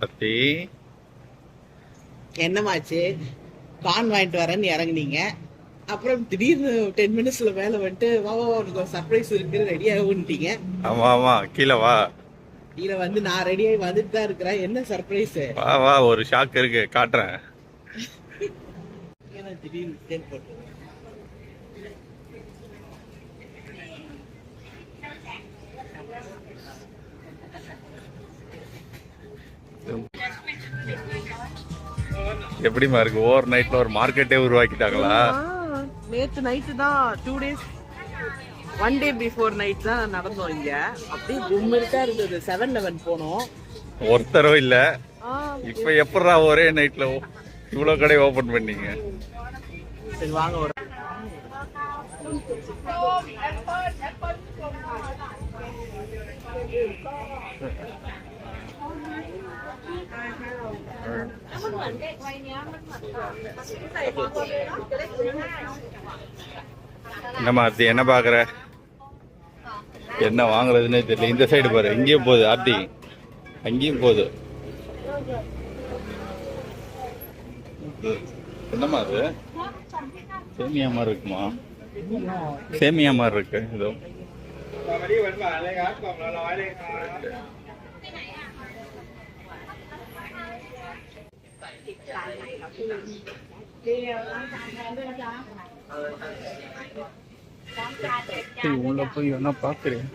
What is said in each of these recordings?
பத்தி என்னமாச்சு? கான் வாங்கிட்டு வரேன்னு இறங்குனீங்க. அப்புறம் திடீர்னு 10 மினிட்ஸ்ல வேலை வந்துட்டு வா வா உனக்கு ஒரு சர்ப்ரைஸ் இருக்கு ரெடி ஆகுன்ட்டீங்க. ஆமா ஆமா, கீழே வா. கீழே வந்து நான் ரெடி ஆகி வந்துட்டு தான் இருக்கிறேன். என்ன சர்ப்ரைஸ்? வா வா, ஒரு ஷாக் இருக்கு, காட்டுறேன். திடீர்னு டேட் போட்டு எப்படிமா இருக்கு? ஓவர் நைட்ல ஒரு மார்க்கெட்டே உருவாக்கிட்டாங்களா? நேத்து நைட்டு தான் 2 டேஸ் 1 டே பிஃபோர் நைட் தான் நடந்தோம் இங்க. அப்படியே கும்மிருட்டா இருந்தது. 7-11 போனோம். ஒருத்தரும் இல்ல. இப்ப எப்படா ஒரே நைட்ல இவ்வளவு கடை ஓபன் பண்ணீங்க? சரி வாங்க ஒரு என்னம்மா ஆர்த்தி, என்ன பாக்குற? என்ன வாங்குறதுன்னே தெரியல. இந்த சைடு பாரு, இங்கேயும் போகுது ஆர்த்தி, அங்கேயும் போகுது. என்னம்மா அது? சேமியா மாதிரி இருக்குமா? சேமியா மாதிரி இருக்கு இதோ. உள்ள போய் என்ன பாக்குறேன்.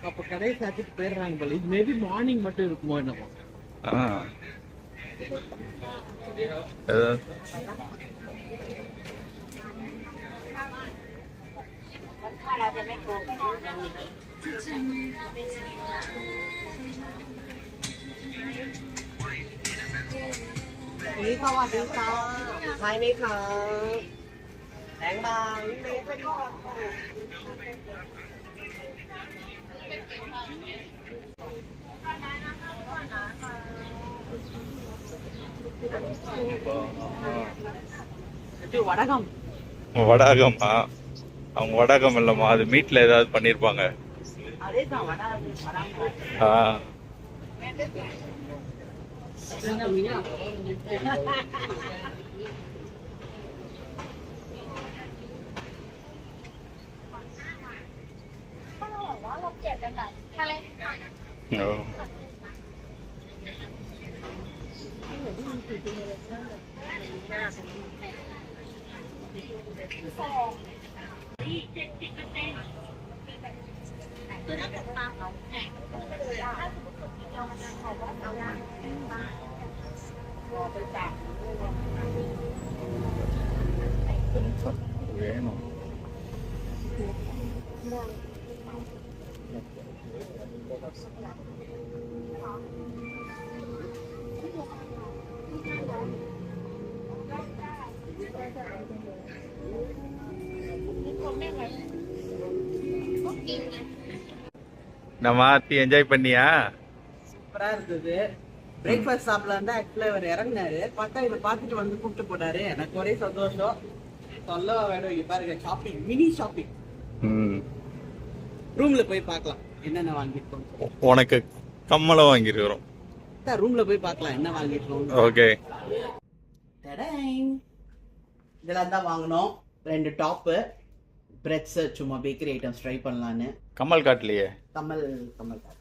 அப்ப கடையை சாத்திட்டு போயிடுறாங்க போல. இது மேபி மார்னிங் மட்டும் இருக்குமோ என்னமோ.นี่สวัสดีค่ะใช่ไหมคะแดงบางนี่ไปก่อนஇது வடகம். வடாகமா? அவங்க வடாகம் இல்லம்மா, அது மீட்ல ஏதாவது பண்ணிருப்பாங்க. அதேதான் வடகம். வேணும். நம்ம ஆர்த்தி என்ஜாய் பண்ணியா? சூப்பரா இருந்தது. பிரேக்ஃபாஸ்ட் சாப்பிடலாம் தான் ஆக்சுவலா இவர் இறங்கினாரு. பார்த்தா இதை பார்த்துட்டு வந்து கூப்பிட்டு போனாரு. எனக்கு ஒரே சந்தோஷம். சொல்ல வேணும். இங்க பாருங்க, ஷாப்பிங், மினி ஷாப்பிங். ரூம்ல போய் பார்க்கலாம் என்னென்ன வாங்கிருக்கோம். உனக்கு கம்மலம் வாங்கிருக்கிறோம். ரூம்ல போய் பார்க்கலாம் என்ன வாங்கிருக்கோம். ஓகே. இதெல்லாம் தான் வாங்கினோம். 2 டாப்பு, பிரெட்ஸ், சும்மா பேக்கரி ஐட்டம்ஸ் ட்ரை பண்ணலான்னு. கம்மல் காட்டலையே. கம்மல் காட்டு.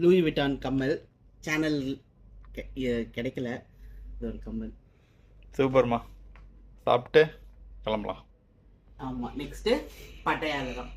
லூயி விட்டான் கம்மல். சேனல் கிடைக்கல. இது ஒரு கம்மல். சூப்பர்மா. சாப்பிட்டு கிளம்பலாம். ஆமாம், நெக்ஸ்ட்டு பட்டையாளரம்.